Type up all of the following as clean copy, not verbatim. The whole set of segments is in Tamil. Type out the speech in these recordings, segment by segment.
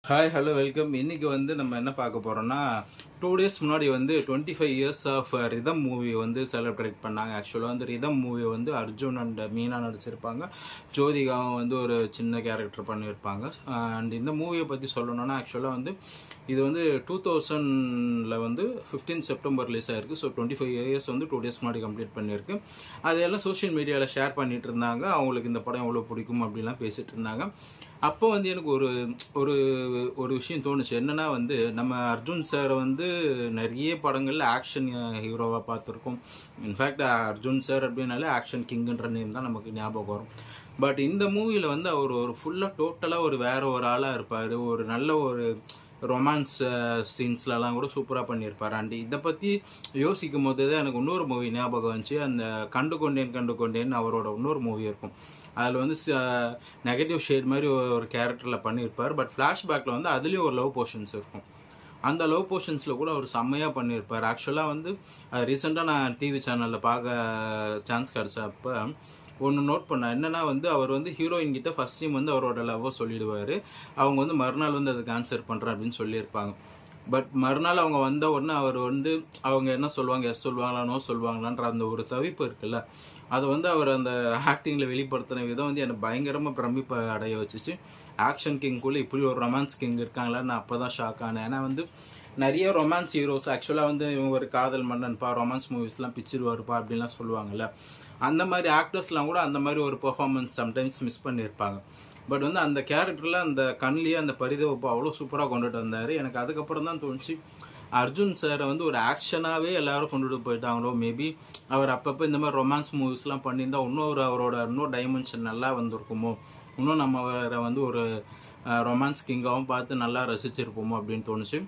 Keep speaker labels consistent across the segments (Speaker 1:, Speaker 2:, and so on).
Speaker 1: Hi hello welcome. இன்றைக்கி வந்து நம்ம என்ன பார்க்க போகிறோம்னா 2 days முன்னாடி வந்து 25 இயர்ஸ் ஆஃப் ரிதம் மூவி வந்து செலிப்ரேட் பண்ணாங்க. ஆக்சுவலாக வந்து ரிதம் மூவி வந்து அர்ஜுன் அண்ட் மீனா நடிச்சிருப்பாங்க. ஜோதிகாவும் வந்து ஒரு சின்ன கேரக்டர் பண்ணியிருப்பாங்க. அண்ட் இந்த மூவியை பற்றி சொல்லணும்னா ஆக்சுவலாக வந்து இது வந்து 2000 வந்து 15 செப்டம்பர் ரிலீஸ் ஆகிருக்கு. ஸோ 25 இயர்ஸ் வந்து 2 days முன்னாடி கம்ப்ளீட் பண்ணியிருக்கு. அதையெல்லாம் சோஷியல் மீடியாவில் ஷேர் பண்ணிகிட்டு இருந்தாங்க. அவங்களுக்கு இந்த படம் எவ்வளோ பிடிக்கும் அப்படிலாம் பேசிகிட்டு இருந்தாங்க. அப்போ வந்து எனக்கு ஒரு ஒரு ஒரு விஷயம் தோணுச்சு. என்னென்னா வந்து நம்ம அர்ஜுன் சாரை வந்து நிறைய படங்களில் ஆக்ஷன் ஹீரோவாக பார்த்துருக்கோம். இன்ஃபேக்ட் அர்ஜுன் சார் அப்படின்னாலே ஆக்ஷன் கிங்குன்ற நேம் தான் நமக்கு ஞாபகம் வரும். பட் இந்த மூவியில் வந்து அவர் ஒரு ஃபுல்லாக டோட்டலாக ஒரு வேறு ஒரு ஆளாக இருப்பார். ஒரு நல்ல ஒரு ரொமான்ஸ் சீன்ஸ்லலாம் கூட சூப்பராக பண்ணியிருப்பார். அண்ட் இதை பற்றி யோசிக்கும் போது தான் எனக்கு இன்னொரு மூவி ஞாபகம் வந்துச்சு. அந்த கண்டு கொண்டேன் அவரோட இன்னொரு மூவி இருக்கும். அதில் வந்து நெகட்டிவ் ஷேட் மாதிரி ஒரு கேரக்டரில் பண்ணியிருப்பார். பட் ஃப்ளாஷ்பேக்கில் வந்து அதுலேயும் ஒரு லவ் போர்ஷன்ஸ் இருக்கும். அந்த லவ் போர்ஷன்ஸில் கூட அவர் செம்மையாக பண்ணியிருப்பார். ஆக்சுவலாக வந்து ரீசெண்டாக நான் டிவி சேனலில் பார்க்க சான்ஸ் கிடச்சப்போ ஒன்று நோட் பண்ணேன். என்னென்னா வந்து அவர் வந்து ஹீரோயின் கிட்ட ஃபஸ்ட் டைம் வந்து அவரோட லவ்வை சொல்லிடுவார். அவங்க வந்து மறுநாள் வந்து அதுக்கு ஆன்சர் பண்ணுறேன் அப்படின்னு சொல்லியிருப்பாங்க. பட் மறுநாள் அவங்க வந்த உடனே அவர் வந்து அவங்க என்ன சொல்லுவாங்க, எஸ் சொல்லுவாங்களா நோ சொல்லுவாங்களான்ற அந்த ஒரு தவிப்பு இருக்குல்ல, அதை வந்து அவர் அந்த ஆக்டிங்கில் வெளிப்படுத்தின விதம் வந்து எனக்கு பயங்கரமாக பிரமிப்பை அடைய வச்சுச்சு. ஆக்ஷன் கிங்குள்ளே இப்படி ஒரு ரொமான்ஸ் கிங் இருக்காங்களான்னு நான் அப்போ தான் ஷாக் ஆனேன். ஏன்னா வந்து நிறைய ரொமான்ஸ் ஹீரோஸ் ஆக்சுவலாக வந்து இவங்க ஒரு காதல் மன்னன்ப்பா, ரொமான்ஸ் மூவிஸ்லாம் பிச்சிருவாருப்பா அப்படின்லாம் சொல்லுவாங்கள்ல, அந்த மாதிரி ஆக்டர்ஸ்லாம் கூட அந்த மாதிரி ஒரு பெர்ஃபார்மன்ஸ் சம்டைம்ஸ் மிஸ் பண்ணியிருப்பாங்க. பட் வந்து அந்த கேரக்டரில் அந்த கண்லேயே அந்த பரிதவிப்பு அவ்வளோ சூப்பராக கொண்டுட்டு வந்தார். எனக்கு அதுக்கப்புறம் தான் தோணுச்சு, அர்ஜுன் சாரை வந்து ஒரு ஆக்ஷனாகவே எல்லோரும் கொண்டுட்டு போயிட்டாங்களோ. மேபி அவர் அப்பப்போ இந்த மாதிரி ரொமான்ஸ் மூவிஸ்லாம் பண்ணியிருந்தா இன்னும் அவரோட இன்னும் டைமென்ஷன் நல்லா வந்திருக்குமோ, இன்னும் நம்ம வேறு வந்து ஒரு ரொமான்ஸ் கிங்காகவும் பார்த்து நல்லா ரசிச்சிருப்போமோ அப்படின்னு தோணுச்சு.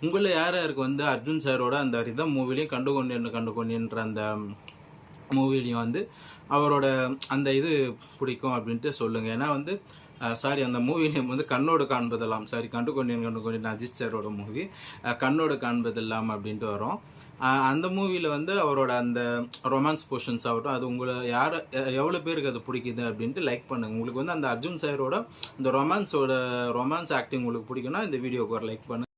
Speaker 1: உங்களில் யார் யாருக்கு வந்து அர்ஜுன் சாரோட அந்த ரிதம் மூவிலையும் கண்டு கொண்டேன்ற அந்த மூவிலையும் வந்து அவரோட அந்த இது பிடிக்கும் அப்படின்ட்டு சொல்லுங்கள். ஏன்னா வந்து அந்த மூவி நேம் வந்து கண்ணோடு காண்பதெல்லாம், கண்டு கொண்டேன் அஜித் சாரோட மூவி கண்ணோடு காண்பதெல்லாம் அப்படின்ட்டு வரும். அந்த மூவியில் வந்து அவரோட அந்த ரொமான்ஸ் போர்ஷன்ஸ் ஆகட்டும், அது உங்களை எவ்வளோ பேருக்கு அது பிடிக்குது அப்படின்ட்டு லைக் பண்ணுங்கள். உங்களுக்கு வந்து அந்த அர்ஜுன் சாரோட இந்த ரொமான்ஸ் ஆக்டிங் உங்களுக்கு பிடிக்குன்னா இந்த வீடியோக்கு ஒரு லைக் பண்ணுங்கள்.